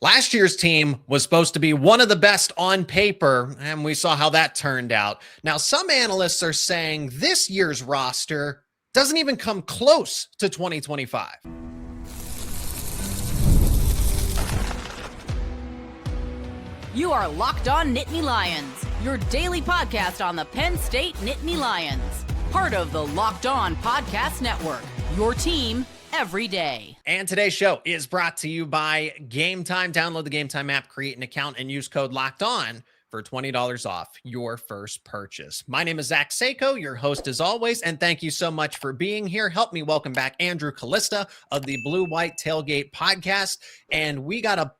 Last year's team was supposed to be one of the best on paper, and we saw how that turned out. Now, some analysts are saying this year's roster doesn't even come close to 2025. You are Locked On Nittany Lions, your daily podcast on the Penn State Nittany Lions. Part of the Locked On Podcast Network, your team every day. And today's show is brought to you by Gametime. Download the Gametime app, create an account, and use code Locked On for $20 off your first purchase. My name is Zach Seiko, your host as always, and thank you so much for being here. Help me welcome back Andrew Callista of the Blue White Tailgate podcast. And we got a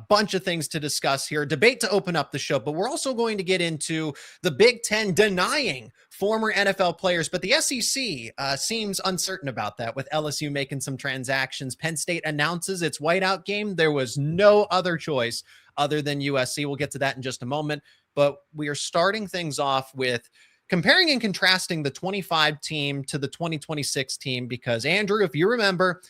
bunch of things to discuss here, debate to open up the show, but we're also going to get into the Big Ten denying former NFL players, but the SEC seems uncertain about that with LSU making some transactions. Penn State announces its whiteout game. There was no other choice other than USC. We'll get to that in just a moment, but we are starting things off with comparing and contrasting the 25 team to the 2026 team, because Andrew, if you remember,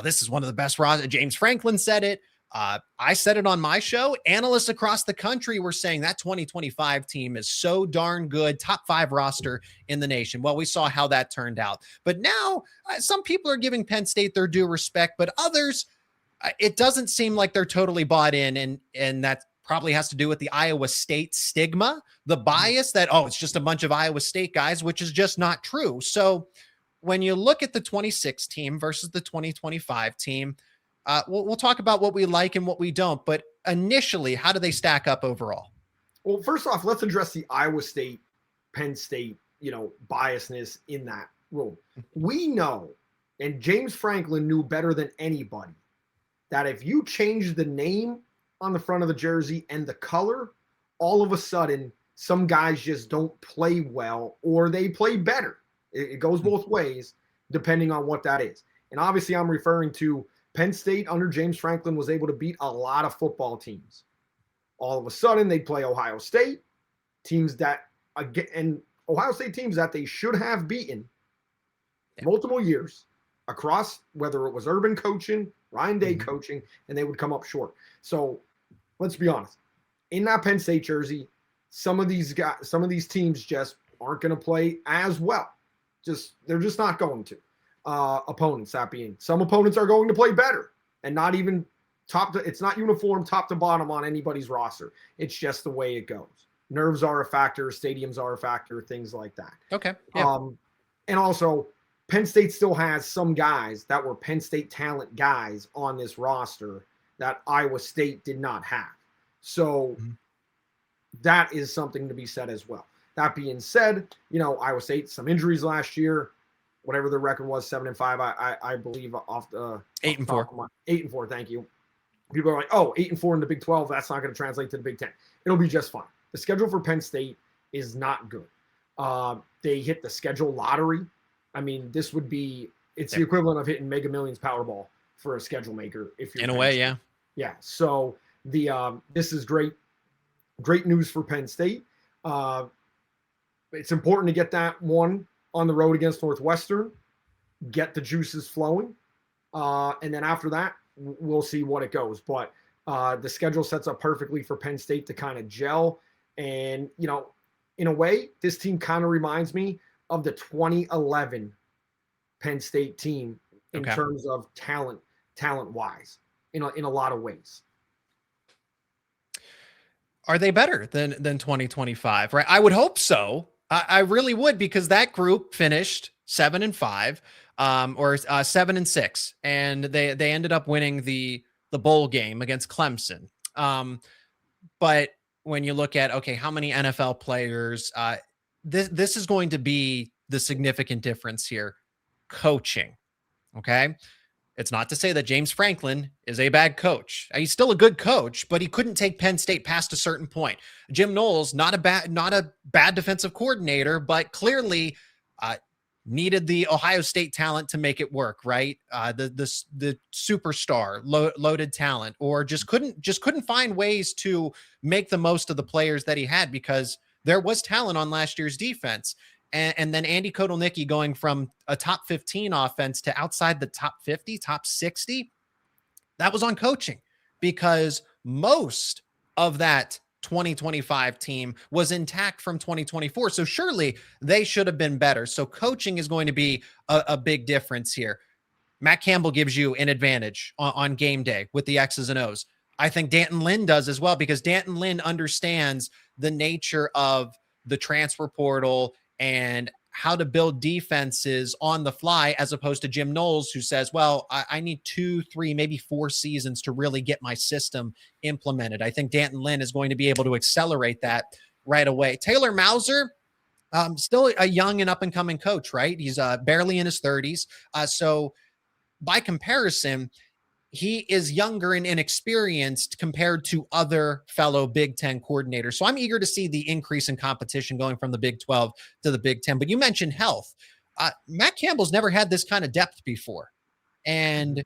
this is one of the best rosters. James Franklin said it. I said it on my show. Analysts across the country were saying that 2025 team is so darn good, top 5 roster in the nation. Well, we saw how that turned out. But now some people are giving Penn State their due respect, but others, it doesn't seem like they're totally bought in. And that probably has to do with the Iowa State stigma, the bias that, it's just a bunch of Iowa State guys, which is just not true. So when you look at the 26 team versus the 2025 team, we'll talk about what we like and what we don't, but initially, how do they stack up overall? Well, first off, let's address the Iowa State, Penn State, biasness in that room. We know, and James Franklin knew better than anybody, that if you change the name on the front of the jersey and the color, all of a sudden, some guys just don't play well or they play better. It goes both ways, depending on what that is. And obviously, I'm referring to Penn State under James Franklin was able to beat a lot of football teams. All of a sudden, they play Ohio State, teams that, and Ohio State teams that they should have beaten multiple years across, whether it was Urban coaching, Ryan Day coaching, and they would come up short. So let's be honest. In that Penn State jersey, some of these teams just aren't going to play as well. They're just not going to. Opponents, that being some opponents are going to play better and not even it's not uniform top to bottom on anybody's roster. It's just the way it goes. Nerves are a factor, stadiums are a factor, things like that. Okay. Yeah. And also Penn State still has some guys that were Penn State talent guys on this roster that Iowa State did not have. So that is something to be said as well. That being said, Iowa State, some injuries last year. Whatever the record was, 7-5, I believe off the 8-4. 8-4, thank you. People are like, 8-4 in the Big 12, that's not going to translate to the Big 10. It'll be just fine. The schedule for Penn State is not good. They hit the schedule lottery. I mean, it's the equivalent of hitting Mega Millions Powerball for a schedule maker. If you're in a way, yeah. Yeah. So this is great news for Penn State. It's important to get that one on the road against Northwestern, get the juices flowing. And then after that, we'll see what it goes. But the schedule sets up perfectly for Penn State to kind of gel. And, in a way, this team kind of reminds me of the 2011 Penn State team in terms of talent-wise, in a lot of ways. Are they better than 2025? Right? I would hope so. I really would, because that group finished 7-5, or 7-6, and they ended up winning the bowl game against Clemson. But when you look at how many NFL players, this is going to be the significant difference here. Coaching, okay. It's not to say that James Franklin is a bad coach. He's still a good coach, but he couldn't take Penn State past a certain point. Jim Knowles, not a bad defensive coordinator, but needed the Ohio State talent to make it work, right? The superstar loaded talent, or just couldn't find ways to make the most of the players that he had, because there was talent on last year's defense. And then Andy Kotelnicki going from a top 15 offense to outside the top 50, top 60, that was on coaching, because most of that 2025 team was intact from 2024. So surely they should have been better. So coaching is going to be a big difference here. Matt Campbell gives you an advantage on game day with the X's and O's. I think D'Anton Lynn does as well, because D'Anton Lynn understands the nature of the transfer portal and how to build defenses on the fly, as opposed to Jim Knowles, who says, well, I need 2, 3, maybe 4 seasons to really get my system implemented. I think D'Anton Lynn is going to be able to accelerate that right away. Taylor Mauser, still a young and up and coming coach, right? He's barely in his 30s. So by comparison, he is younger and inexperienced compared to other fellow Big Ten coordinators. So I'm eager to see the increase in competition going from the Big 12 to the Big 10. But you mentioned health. Matt Campbell's never had this kind of depth before. And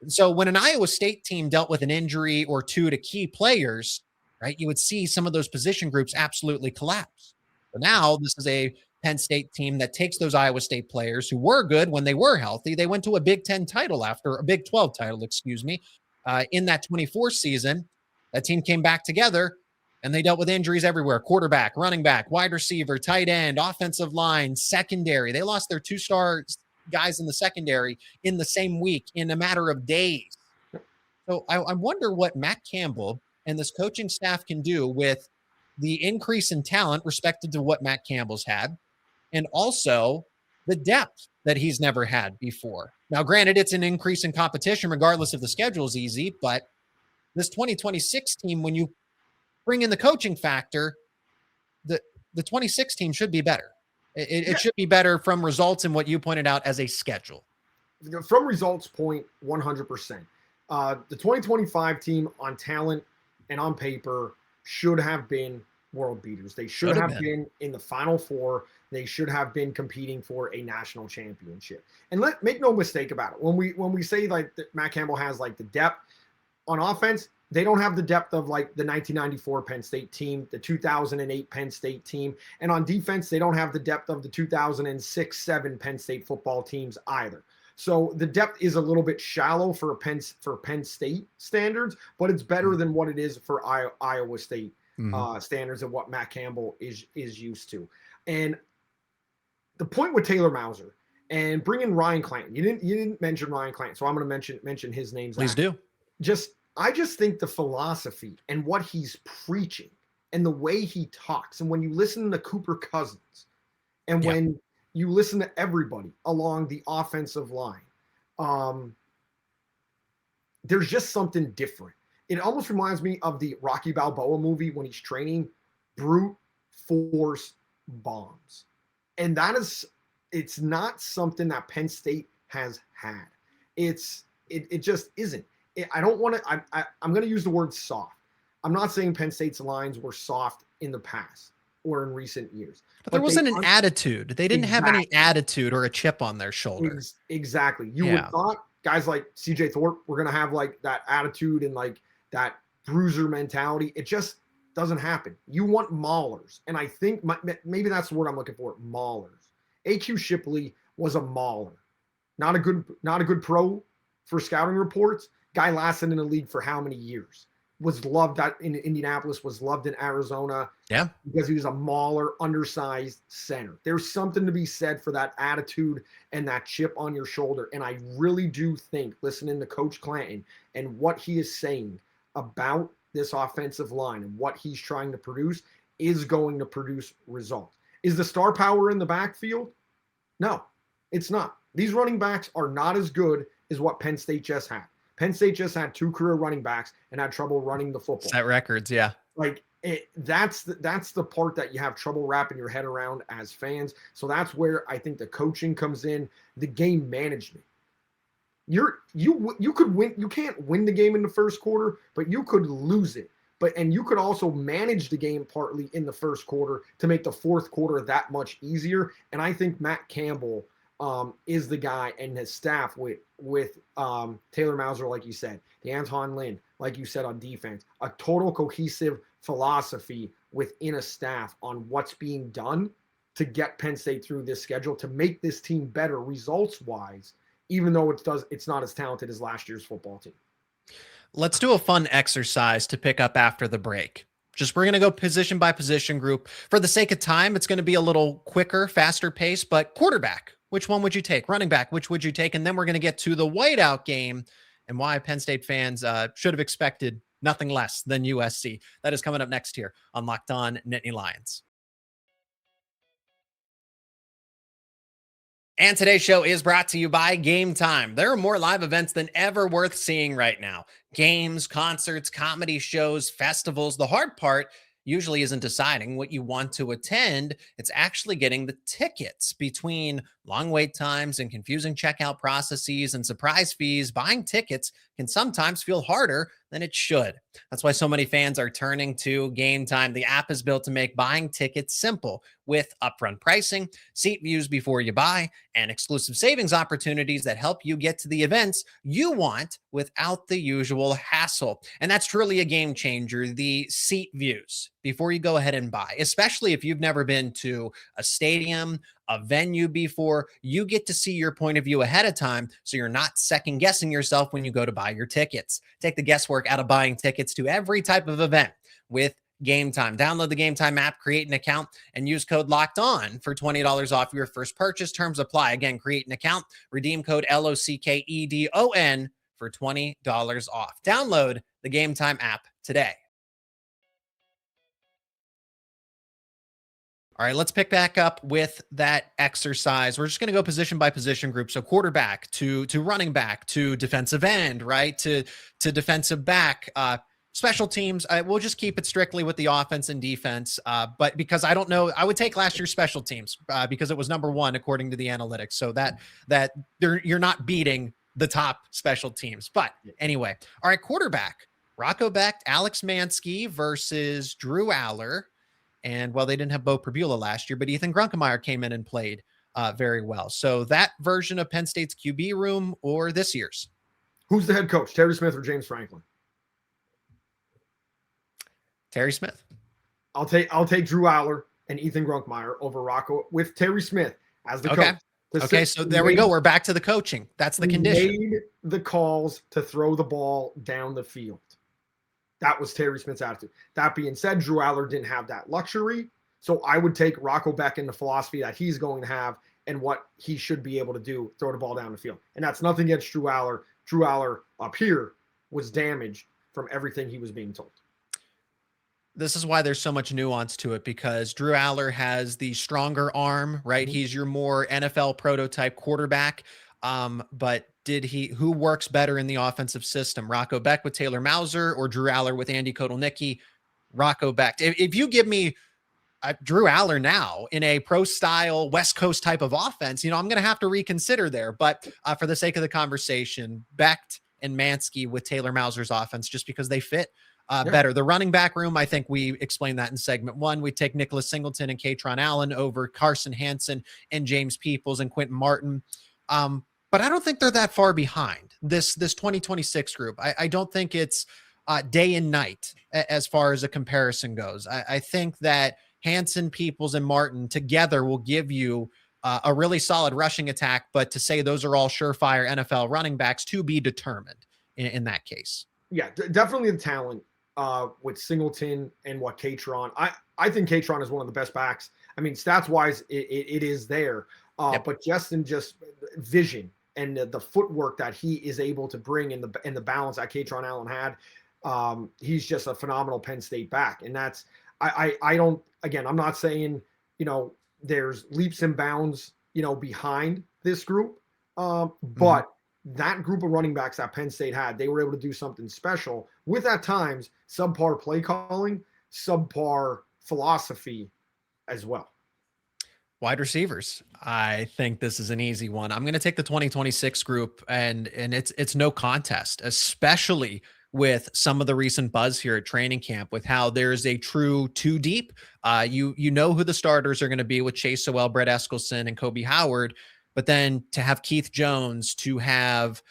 so when an Iowa State team dealt with an injury or two to key players, right, you would see some of those position groups absolutely collapse. But now this is a Penn State team that takes those Iowa State players who were good when they were healthy. They went to a Big 10 title after a Big 12 title, in that 24 season. That team came back together and they dealt with injuries everywhere. Quarterback, running back, wide receiver, tight end, offensive line, secondary. They lost their 2-star guys in the secondary in the same week in a matter of days. So I wonder what Matt Campbell and this coaching staff can do with the increase in talent respected to what Matt Campbell's had, and also the depth that he's never had before. Now, granted, it's an increase in competition regardless if the schedule is easy, but this 2026 team, when you bring in the coaching factor, the 26 team should be better. It should be better from results and what you pointed out as a schedule. From results point, 100%. The 2025 team on talent and on paper should have been world beaters. They should have been in the Final Four. They should have been competing for a national championship. And make no mistake about it. When we say like that Matt Campbell has like the depth on offense, they don't have the depth of like the 1994 Penn State team, the 2008 Penn State team. And on defense, they don't have the depth of the 2006-7 Penn State football teams either. So the depth is a little bit shallow for Penn State standards, but it's better than what it is for Iowa State standards and what Matt Campbell is used to. And the point with Taylor Mauser and bringing Ryan Clanton, you didn't mention Ryan Clanton, so I'm going to mention his name. Please do. I just think the philosophy and what he's preaching and the way he talks, and when you listen to Cooper Cousins and when you listen to everybody along the offensive line, there's just something different. It almost reminds me of the Rocky Balboa movie when he's training brute force bombs. And it's not something that Penn State has had. It just isn't. I'm going to use the word soft. I'm not saying Penn State's lines were soft in the past or in recent years. But there wasn't an attitude. They didn't have any attitude or a chip on their shoulder. Exactly. You would thought guys like CJ Thorpe were going to have like that attitude and like that bruiser mentality. It just doesn't happen. You want maulers. And I think maybe that's the word I'm looking for, maulers. A.Q. Shipley was a mauler. Not a good pro for scouting reports. Guy lasted in the league for how many years? Was loved in Indianapolis, was loved in Arizona. Yeah. Because he was a mauler, undersized center. There's something to be said for that attitude and that chip on your shoulder. And I really do think, listening to Coach Clanton and what he is saying about this offensive line and what he's trying to produce is going to produce results. Is the star power in the backfield? No, it's not. These running backs are not as good as what Penn State just had. Penn State just had 2 career running backs and had trouble running the football. Set records, yeah. Like that's the part that you have trouble wrapping your head around as fans. So that's where I think the coaching comes in, the game management. You could win. You can't win the game in the first quarter, but you could lose it. And you could also manage the game partly in the first quarter to make the fourth quarter that much easier. And I think Matt Campbell is the guy, and his staff with Taylor Mauser, like you said, D'Anton Lynn, like you said, on defense, a total cohesive philosophy within a staff on what's being done to get Penn State through this schedule, to make this team better results wise, even though it's not as talented as last year's football team. Let's do a fun exercise to pick up after the break. We're going to go position by position group. For the sake of time, it's going to be a little quicker, faster pace, but quarterback, which one would you take? Running back, which would you take? And then we're going to get to the whiteout game and why Penn State fans should have expected nothing less than USC. That is coming up next here on Locked On Nittany Lions. And today's show is brought to you by Gametime. There are more live events than ever worth seeing right now. Games, concerts, comedy shows, festivals. The hard part usually isn't deciding what you want to attend. It's actually getting the tickets. Between long wait times and confusing checkout processes and surprise fees, buying tickets can sometimes feel harder than it should. That's why so many fans are turning to Gametime. The app is built to make buying tickets simple with upfront pricing, seat views before you buy, and exclusive savings opportunities that help you get to the events you want without the usual hassle. And that's truly a game changer, the seat views before you go ahead and buy, especially if you've never been to a stadium, a venue before. You get to see your point of view ahead of time, so you're not second guessing yourself when you go to buy your tickets. Take the guesswork out of buying tickets to every type of event with Gametime. Download the Gametime app, create an account, and use code Locked On for $20 off your first purchase. Terms apply. Again, create an account, redeem code LOCKEDON for $20 off. Download the Gametime app today. All right, let's pick back up with that exercise. We're just going to go position by position group. So quarterback to running back to defensive end, right? To defensive back, special teams. We'll just keep it strictly with the offense and defense. But because I don't know, I would take last year's special teams because it was number one according to the analytics. So that you're not beating the top special teams. But anyway, all right, quarterback. Rocco Becht, Alex Mansky versus Drew Aller. And well, they didn't have Bo Prabula last year, but Ethan Grunkemeyer came in and played very well. So that version of Penn State's QB room or this year's? Who's the head coach, Terry Smith or James Franklin? Terry Smith. I'll take Drew Aller and Ethan Grunkemeyer over Rocco with Terry Smith as the coach. Okay, so there we go. We're back to the coaching. That's the condition. Made the calls to throw the ball down the field. That was Terry Smith's attitude. That being said, Drew Aller didn't have that luxury. So I would take Rocco Becht in the philosophy that he's going to have and what he should be able to do, throw the ball down the field. And that's nothing against Drew Aller. Drew Aller up here was damaged from everything he was being told. This is why there's so much nuance to it, because Drew Aller has the stronger arm, right? Mm-hmm. He's your more NFL prototype quarterback. But who works better in the offensive system? Rocco Becht with Taylor Mauser or Drew Aller with Andy Kotelnicki? Rocco Becht. If you give me Drew Aller now in a pro style West Coast type of offense, I'm going to have to reconsider there. But for the sake of the conversation, Becht and Mansky with Taylor Mauser's offense, just because they fit better. The running back room, I think we explained that in segment one. We take Nicholas Singleton and Katron Allen over Carson Hansen and James Peoples and Quentin Martin. But I don't think they're that far behind this 2026 group. I don't think it's day and night as far as a comparison goes. I think that Hansen, Peoples, and Martin together will give you a really solid rushing attack, but to say those are all surefire NFL running backs to be determined in that case. Yeah, definitely the talent with Singleton and what Katron. I think Katron is one of the best backs. I mean, stats-wise, it is there. But just vision and the footwork that he is able to bring in the balance that Katron Allen had, he's just a phenomenal Penn State back. And that's I don't, again, I'm not saying there's leaps and bounds behind this group, but that group of running backs that Penn State had, they were able to do something special with at times subpar play calling, subpar philosophy as well. Wide receivers. I think this is an easy one. I'm going to take the 2026 group, and it's no contest, especially with some of the recent buzz here at training camp with how there's a true two deep. You know who the starters are going to be with Chase Sowell, Brett Eskelson, and Kobe Howard, but then to have Keith Jones, to have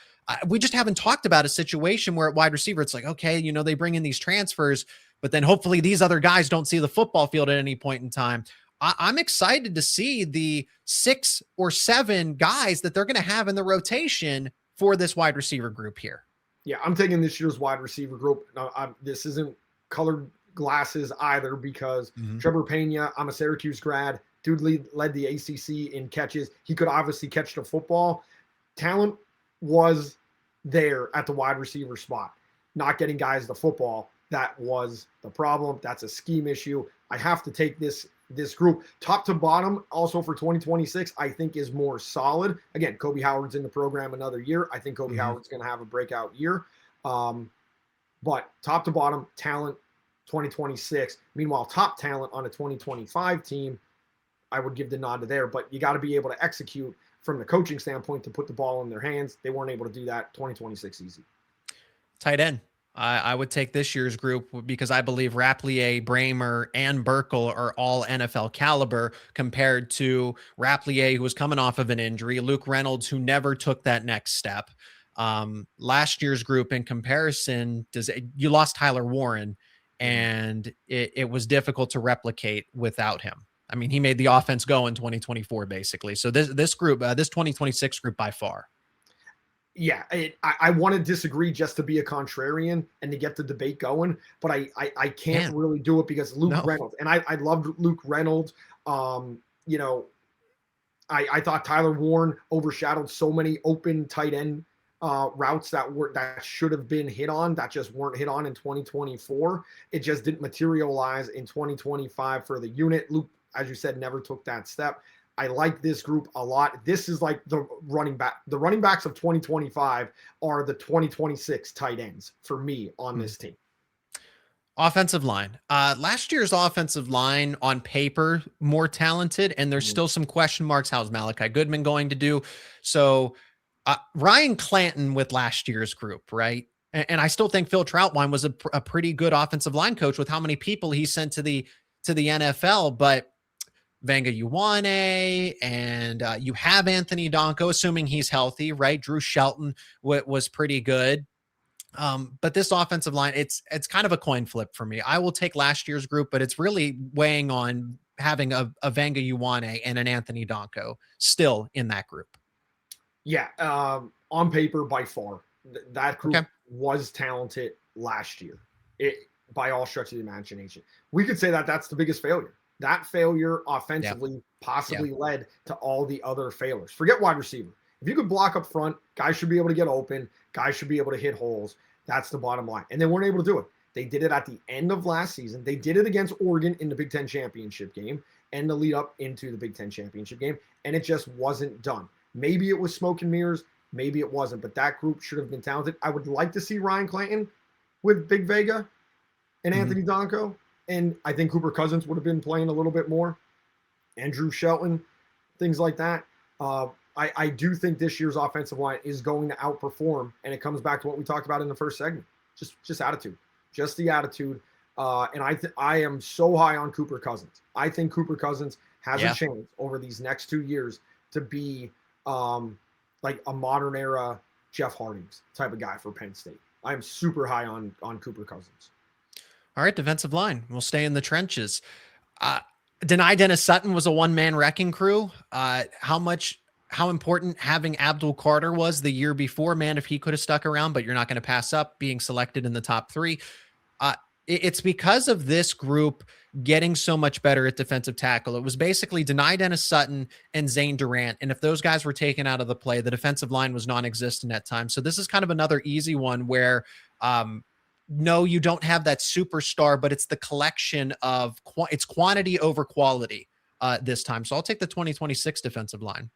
we just haven't talked about a situation where at wide receiver it's like, okay, they bring in these transfers, but then hopefully these other guys don't see the football field at any point in time. I'm excited to see the 6 or 7 guys that they're going to have in the rotation for this wide receiver group here. Yeah, I'm taking this year's wide receiver group. Now, this isn't colored glasses either because Trevor Pena, I'm a Syracuse grad. Dude led the ACC in catches. He could obviously catch the football. Talent was there at the wide receiver spot. Not getting guys the football, that was the problem. That's a scheme issue. I have to take this group top to bottom also for 2026, I think is more solid. Again, Kobe Howard's in the program another year. I think Kobe Howard's going to have a breakout year. But top to bottom talent 2026. Meanwhile, top talent on a 2025 team, I would give the nod to there, but you got to be able to execute from the coaching standpoint to put the ball in their hands. They weren't able to do that. 2026 easy. Tight end. I would take this year's group because I believe Rapplier, Bramer, and Burkle are all NFL caliber compared to Rapplier, who was coming off of an injury, Luke Reynolds, who never took that next step. Last year's group in comparison, you lost Tyler Warren, and it was difficult to replicate without him. I mean, he made the offense go in 2024, basically. So this group, this 2026 group by far. Yeah, I want to disagree just to be a contrarian and to get the debate going, but I can't really do it because Luke Reynolds, and I loved Luke Reynolds. You know, I thought Tyler Warren overshadowed so many open tight end routes that should have been hit on that just weren't hit on in 2024. It just didn't materialize in 2025 for the unit. Luke, as you said, never took that step. I like this group a lot. This is like the running back. The running backs of 2025 are the 2026 tight ends for me on this team. Offensive line. Last year's offensive line on paper, more talented, and there's still some question marks. How's Malachi Goodman going to do? So Ryan Clanton with last year's group, right? And I still think Phil Troutwine was a pretty good offensive line coach with how many people he sent to the NFL, but Vanga Ioane, and you have Anthony Donko, assuming he's healthy, right? Drew Shelton was pretty good. But this offensive line, it's kind of a coin flip for me. I will take last year's group, but it's really weighing on having a Vanga Ioane and an Anthony Donko still in that group. Yeah, on paper, by far, that group was talented last year. By all stretch of the imagination. We could say that that's the biggest failure. That failure offensively possibly led to all the other failures. Forget wide receiver. If you could block up front, guys should be able to get open. Guys should be able to hit holes. That's the bottom line. And they weren't able to do it. They did it at the end of last season. They did it against Oregon in the Big Ten championship game and the lead up into the Big Ten championship game. And it just wasn't done. Maybe it was smoke and mirrors. Maybe it wasn't. But that group should have been talented. I would like to see Ryan Clanton with Big Vega and Anthony Donko. And I think Cooper Cousins would have been playing a little bit more. Andrew Shelton, things like that. I do think this year's offensive line is going to outperform, and it comes back to what we talked about in the first segment. Just attitude. Just the attitude. And I am so high on Cooper Cousins. I think Cooper Cousins has a chance over these next 2 years to be like a modern era Jeff Hardings type of guy for Penn State. I am super high on Cooper Cousins. All right, defensive line. We'll stay in the trenches. Denai Dennis Sutton was a one-man wrecking crew. How important having Abdul Carter was the year before, man, if he could have stuck around, but you're not going to pass up being selected in the top 3. It's because of this group getting so much better at defensive tackle. It was basically Denai Dennis Sutton and Zane Durant. And if those guys were taken out of the play, the defensive line was non-existent at times. So this is kind of another easy one where, no, you don't have that superstar, but it's the collection of it's quantity over quality this time. So I'll take the 2026 defensive line.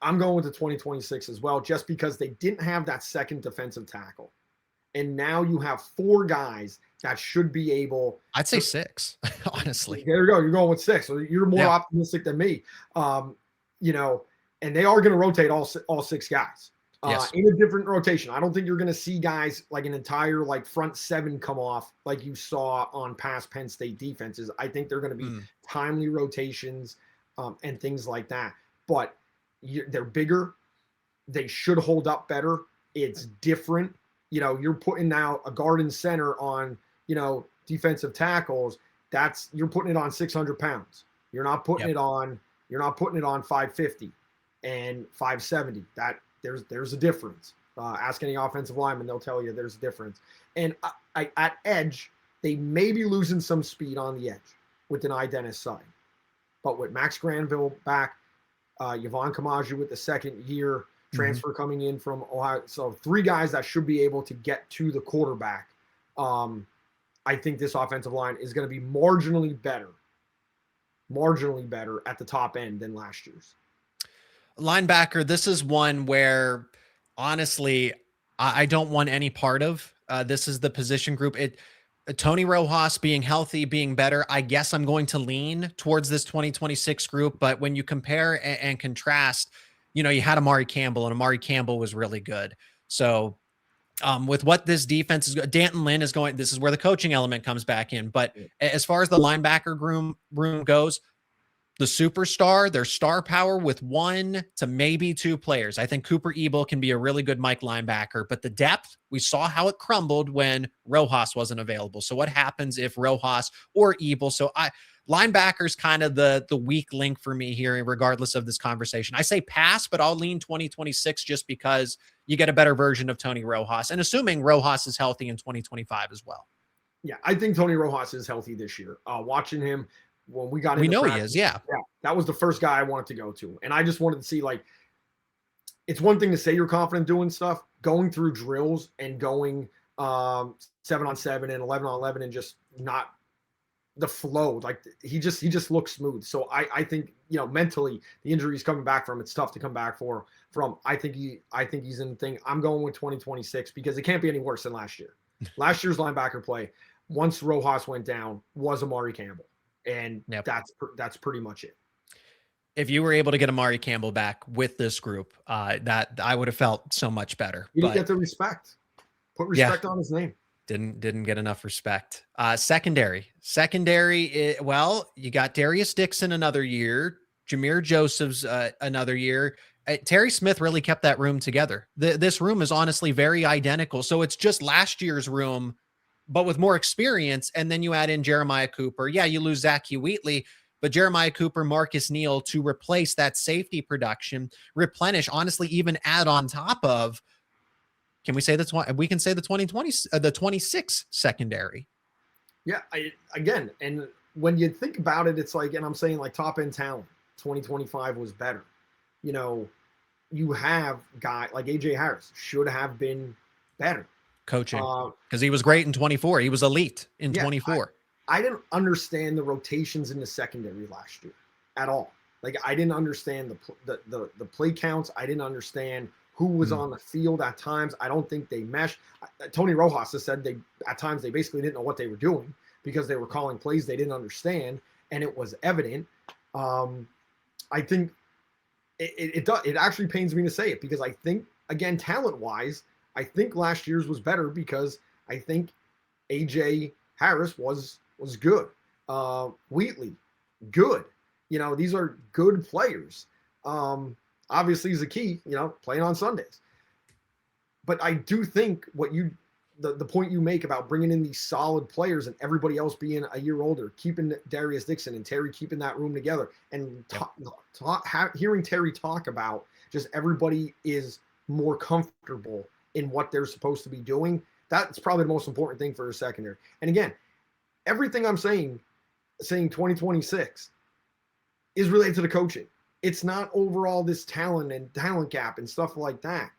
I'm going with the 2026 as well, just because they didn't have that second defensive tackle. And now you have 4 guys that should be able. I'd say 6, honestly. There you go. You're going with 6. So you're more optimistic than me. You know, and they are going to rotate all 6 guys. In a different rotation. I don't think you're going to see guys like an entire like front 7 come off like you saw on past Penn State defenses. I think they're going to be timely rotations and things like that. But they're bigger. They should hold up better. It's different. You know, you're putting now a guard and center on, you know, defensive tackles. You're putting it on 600 pounds. You're not putting it on 550 and 570. There's a difference. Ask any offensive lineman, they'll tell you there's a difference. And at edge, they may be losing some speed on the edge with Deni Dennis side. But with Max Granville back, Yvonne Kamaju with the second year transfer coming in from Ohio. So 3 guys that should be able to get to the quarterback. I think this offensive line is going to be marginally better at the top end than last year's. Linebacker, this is one where, honestly, I don't want any part of. This is the position group. Tony Rojas being healthy, being better, I guess I'm going to lean towards this 2026 group. But when you compare and contrast, you had Amari Campbell, and Amari Campbell was really good. So with what this defense is, Danton Lynn is going, this is where the coaching element comes back in. But as far as the linebacker room goes, the superstar, their star power with 1 to maybe 2 players. I think Cooper Ebel can be a really good Mike linebacker, but the depth, we saw how it crumbled when Rojas wasn't available. So what happens if Rojas or Ebel? So linebacker's kind of the weak link for me here, regardless of this conversation. I say pass, but I'll lean 2026 just because you get a better version of Tony Rojas, and assuming Rojas is healthy in 2025 as well. Yeah, I think Tony Rojas is healthy this year. Watching him, when we got we know practice, he is, yeah. That was the first guy I wanted to go to. And I just wanted to see, it's one thing to say you're confident doing stuff, going through drills and going 7-on-7 and 11-on-11 and just not the flow. He just looks smooth. So I think, mentally the injury he's coming back from, it's tough to come back from. I think he's in the thing. I'm going with 2026 because it can't be any worse than last year. Last year's linebacker play, once Rojas went down, was Amari Campbell. And that's pretty much it. If you were able to get Amari Campbell back with this group, that I would have felt so much better. He didn't get the respect. Put respect on his name. Didn't get enough respect. Secondary, well, you got Darius Dixon another year, Jameer Joseph's another year. Terry Smith really kept that room together. This room is honestly very identical. So it's just last year's room, but with more experience. And then you add in Jeremiah Cooper. Yeah, you lose Zach Wheatley, but Jeremiah Cooper, Marcus Neal to replace that safety production, replenish, honestly, even add on top of, can we say we can say the 26 secondary. Yeah, again, and when you think about it, it's and I'm saying top end talent, 2025 was better. You have guy like AJ Harris should have been better. Coaching, because he was great in 24. He was elite in 24. I didn't understand the rotations in the secondary last year at all. I didn't understand the play counts. I didn't understand who was on the field at times. I don't think they meshed. Tony Rojas has said at times they basically didn't know what they were doing because they were calling plays they didn't understand, and it was evident. I think it actually pains me to say it because I think, again, talent-wise, I think last year's was better because I think AJ Harris was good. Wheatley, good. These are good players. Obviously is the key, playing on Sundays. But I do think the point you make about bringing in these solid players and everybody else being a year older, keeping Darius Dixon and Terry keeping that room together, and hearing Terry talk about just everybody is more comfortable in what they're supposed to be doing. That's probably the most important thing for a secondary. And again, everything I'm saying 2026 is related to the coaching. It's not overall this talent gap and stuff like that.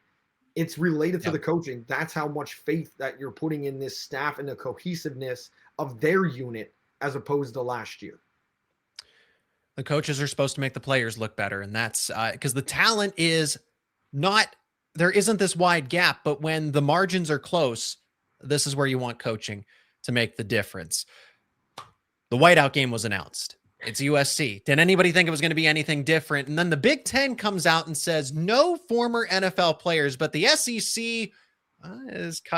It's related to the coaching. That's how much faith that you're putting in this staff and the cohesiveness of their unit as opposed to last year. The coaches are supposed to make the players look better. And that's because the talent is not, there isn't this wide gap, but when the margins are close, this is where you want coaching to make the difference. The whiteout game was announced. It's USC. Did anybody think it was going to be anything different? And then the Big Ten comes out and says no former NFL players, but the SEC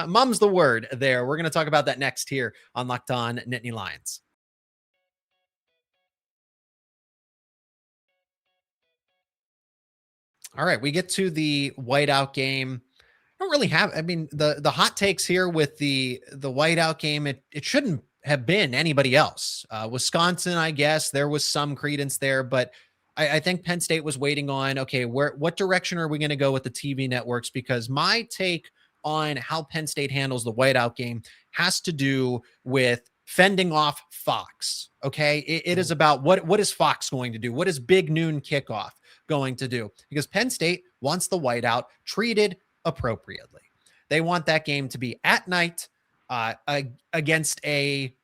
mum's the word there. We're going to talk about that next here on Locked On Nittany Lions. All right, we get to the whiteout game. I don't really have, the hot takes here with the whiteout game, it shouldn't have been anybody else. Wisconsin, I guess there was some credence there, but I think Penn State was waiting on, okay, what direction are we going to go with the TV networks? Because my take on how Penn State handles the whiteout game has to do with fending off Fox. Okay. It is about what is Fox going to do? What is Big Noon Kickoff going to do? Because Penn State wants the whiteout treated appropriately. They want that game to be at night against a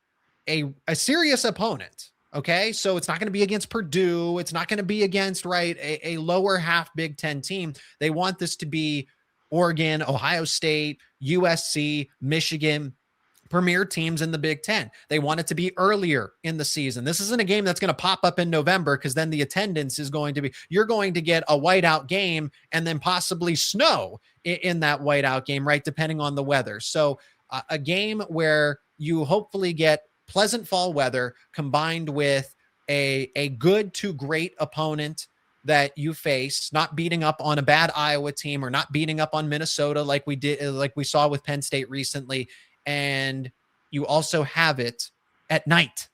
serious opponent. Okay. So it's not going to be against Purdue. It's not going to be against, right, a lower half Big Ten team. They want this to be Oregon, Ohio State, USC, Michigan, premier teams in the Big Ten. They want it to be earlier in the season. This isn't a game that's going to pop up in November, because then the attendance is going to be, you're going to get a whiteout game and then possibly snow in that whiteout game, right? Depending on the weather. So a game where you hopefully get pleasant fall weather combined with a good to great opponent that you face, not beating up on a bad Iowa team or not beating up on Minnesota like we saw with Penn State recently. And you also have it at night.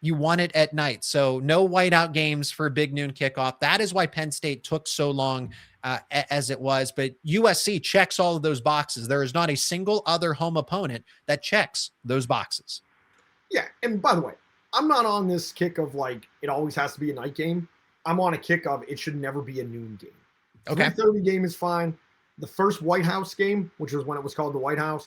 You want it at night. So no whiteout games for Big Noon Kickoff. That is why Penn State took so long as it was. But USC checks all of those boxes. There is not a single other home opponent that checks those boxes. Yeah. And by the way, I'm not on this kick of like, it always has to be a night game. I'm on a kick of it should never be a noon game. Okay. 3:30 game is fine. The first White House game, which was when it was called the White House,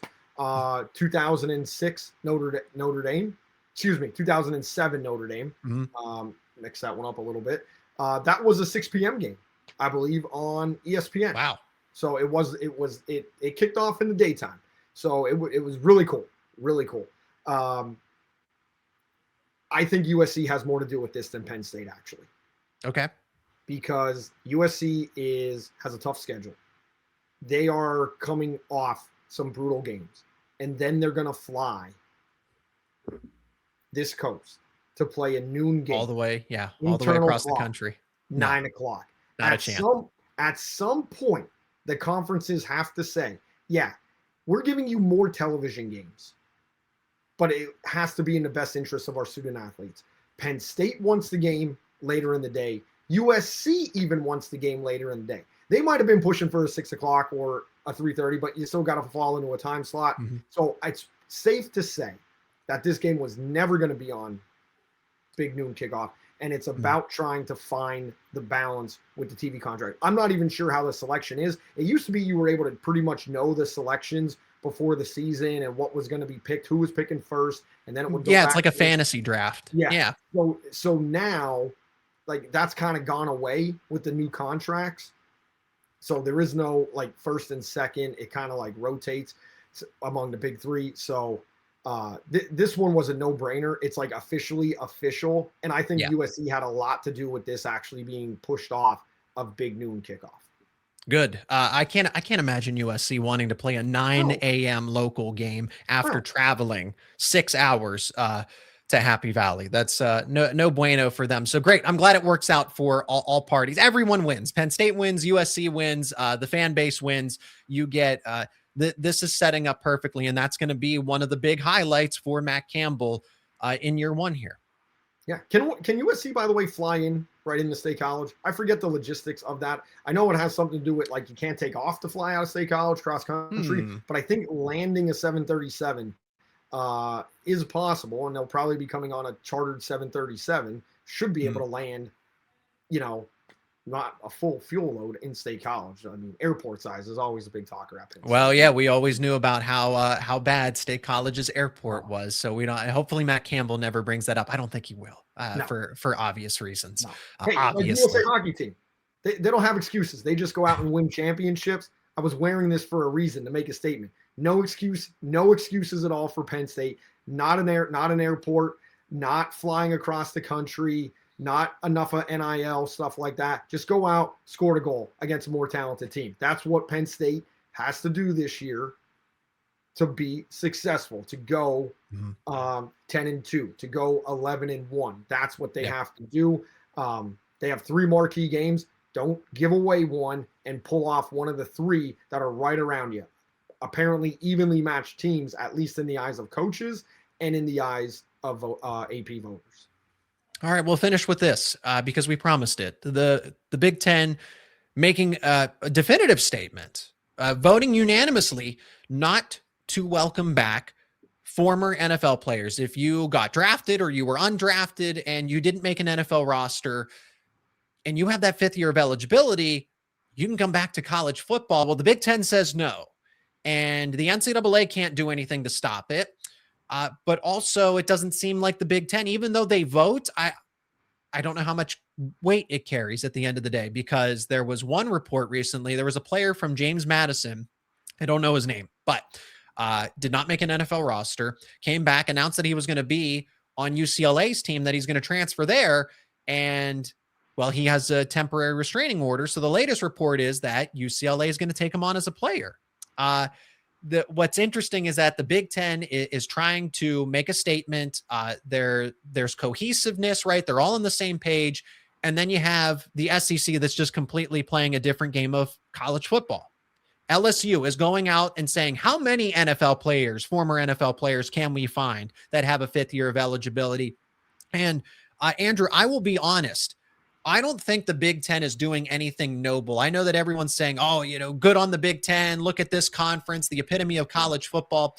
2006 Notre Dame. Excuse me, 2007 Notre Dame. Mm-hmm. Mix that one up a little bit. That was a 6 p.m. game, I believe, on ESPN. Wow. So it kicked off in the daytime. So it was really cool, really cool. I think USC has more to do with this than Penn State, actually. Okay. Because USC has a tough schedule. They are coming off some brutal games, and then they're going to fly this coast to play a noon game. All the way across the country. 9 o'clock. Not a chance. At some point, the conferences have to say, yeah, we're giving you more television games, but it has to be in the best interest of our student athletes. Penn State wants the game later in the day. USC even wants the game later in the day. They might have been pushing for a 6 o'clock or a 3:30, but you still got to fall into a time slot. Mm-hmm. So it's safe to say that this game was never going to be on Big Noon Kickoff, and it's about trying to find the balance with the TV contract. I'm not even sure how the selection is. It used to be you were able to pretty much know the selections before the season and what was going to be picked, who was picking first, and then it would go it's like a fantasy draft. Yeah. So now, like, that's kind of gone away with the new contracts. So there is no like first and second. It kind of like rotates among the big three. So this one was a no-brainer. It's like officially official. And I think USC had a lot to do with this actually being pushed off of Big Noon Kickoff. Good. I can't imagine USC wanting to play a 9 a.m. local game after traveling 6 hours to Happy Valley. That's no bueno for them. So great. I'm glad it works out for all parties. Everyone wins. Penn State wins. USC wins. The fan base wins. You get this is setting up perfectly, and that's going to be one of the big highlights for Matt Campbell in year one here. Yeah. Can USC, by the way, fly in right into State College? I forget the logistics of that. I know it has something to do with like you can't take off to fly out of State College cross country, but I think landing a 737 is possible, and they'll probably be coming on a chartered 737. Should be able to land, not a full fuel load in State College. I mean, airport size is always a big talker at Penn State. Well, yeah, we always knew about how bad State College's airport was. So we don't. Hopefully, Matt Campbell never brings that up. I don't think he will, for obvious reasons. No. Hey, obviously, like the USA hockey team, they don't have excuses. They just go out and win championships. I was wearing this for a reason, to make a statement. No excuses at all for Penn State. Not an airport, not flying across the country, not enough of NIL, stuff like that. Just go out, score a goal against a more talented team. That's what Penn State has to do this year to be successful, to go 10-2, to go 11-1. That's what they have to do. They have 3 marquee games. Don't give away one and pull off one of the 3 that are right around you. Apparently evenly matched teams, at least in the eyes of coaches and in the eyes of AP voters. All right, we'll finish with this because we promised it. The Big Ten making a definitive statement, voting unanimously not to welcome back former NFL players. If you got drafted or you were undrafted and you didn't make an NFL roster and you have that 5th year of eligibility, you can come back to college football. Well, the Big Ten says no, and the NCAA can't do anything to stop it. But also, it doesn't seem like the Big Ten, even though they vote, I don't know how much weight it carries at the end of the day, because there was one report recently. There was a player from James Madison. I don't know his name, but did not make an NFL roster, came back, announced that he was going to be on UCLA's team, that he's going to transfer there. And well, he has a temporary restraining order. So the latest report is that UCLA is going to take him on as a player. What's interesting is that the Big Ten is trying to make a statement. There's cohesiveness, right? They're all on the same page. And then you have the SEC that's just completely playing a different game of college football. LSU is going out and saying, how many NFL players, former NFL players, can we find that have a 5th year of eligibility? And Andrew, I will be honest, I don't think the Big Ten is doing anything noble. I know that everyone's saying, oh, good on the Big Ten. Look at this conference, the epitome of college football.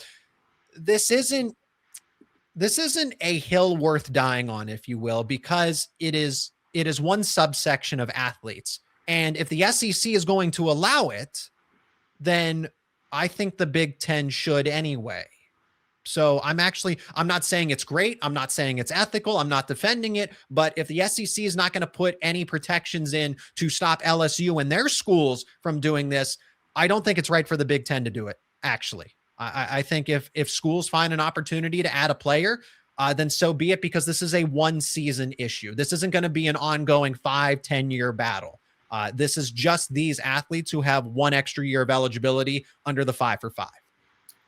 This isn't a hill worth dying on, if you will, because it is one subsection of athletes. And if the SEC is going to allow it, then I think the Big Ten should anyway. So I'm not saying it's great. I'm not saying it's ethical. I'm not defending it. But if the SEC is not going to put any protections in to stop LSU and their schools from doing this, I don't think it's right for the Big Ten to do it, actually. I think if schools find an opportunity to add a player, then so be it, because this is a one-season issue. This isn't going to be an ongoing 5-10-year battle. This is just these athletes who have one extra year of eligibility under the 5-for-5.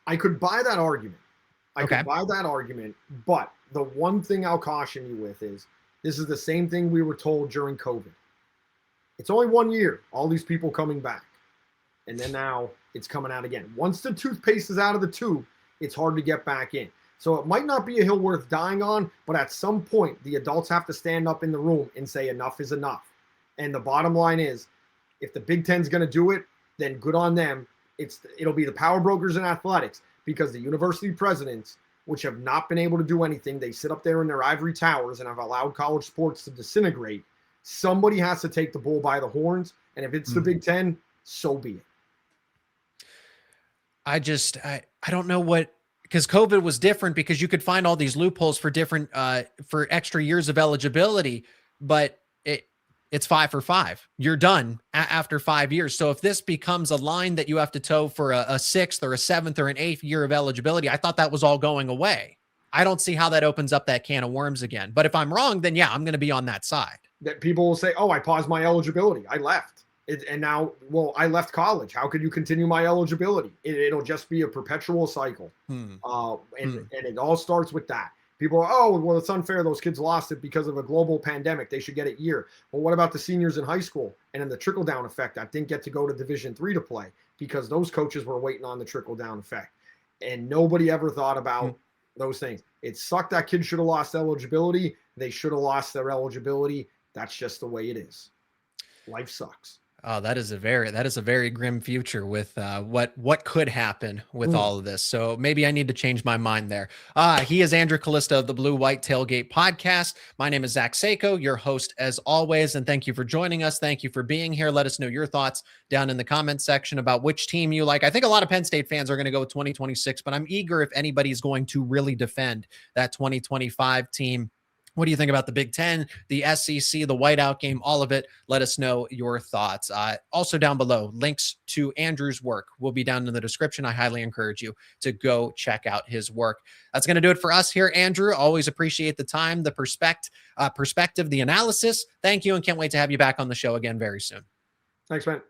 I could buy that argument. But the one thing I'll caution you with is this is the same thing we were told during COVID. It's only 1 year, all these people coming back. And then now it's coming out again. Once the toothpaste is out of the tube, it's hard to get back in. So it might not be a hill worth dying on, but at some point, the adults have to stand up in the room and say enough is enough. And the bottom line is, if the Big Ten's going to do it, then good on them. It'll be the power brokers in athletics, because the university presidents, which have not been able to do anything, they sit up there in their ivory towers and have allowed college sports to disintegrate. Somebody has to take the bull by the horns. And if it's the Big Ten, so be it. I don't know because COVID was different, because you could find all these loopholes for different, for extra years of eligibility, but it's 5-for-5. You're done after 5 years. So if this becomes a line that you have to toe for a 6th or a 7th or an 8th year of eligibility, I thought that was all going away. I don't see how that opens up that can of worms again. But if I'm wrong, then yeah, I'm going to be on that side. That people will say, oh, I paused my eligibility. I left. And now, well, I left college. How could you continue my eligibility? It'll just be a perpetual cycle. And it all starts with that. People are, oh, well, it's unfair. Those kids lost it because of a global pandemic. They should get it year. Well, what about the seniors in high school? And then the trickle-down effect that didn't get to go to Division III to play because those coaches were waiting on the trickle-down effect. And nobody ever thought about those things. It sucked that kids should have lost eligibility. They should have lost their eligibility. That's just the way it is. Life sucks. Oh, that is a very grim future with what could happen with all of this. So maybe I need to change my mind there. He is Andrew Callista of the Blue White Tailgate podcast. My name is Zach Seiko, your host as always, and thank you for joining us. Thank you for being here. Let us know your thoughts down in the comment section about which team you like. I think a lot of Penn State fans are going to go with 2026, but I'm eager if anybody's going to really defend that 2025 team. What do you think about the Big Ten, the SEC, the whiteout game, all of it? Let us know your thoughts. Also down below, links to Andrew's work will be down in the description. I highly encourage you to go check out his work. That's going to do it for us here, Andrew. Always appreciate the time, the perspective, the analysis. Thank you, and can't wait to have you back on the show again very soon. Thanks, man.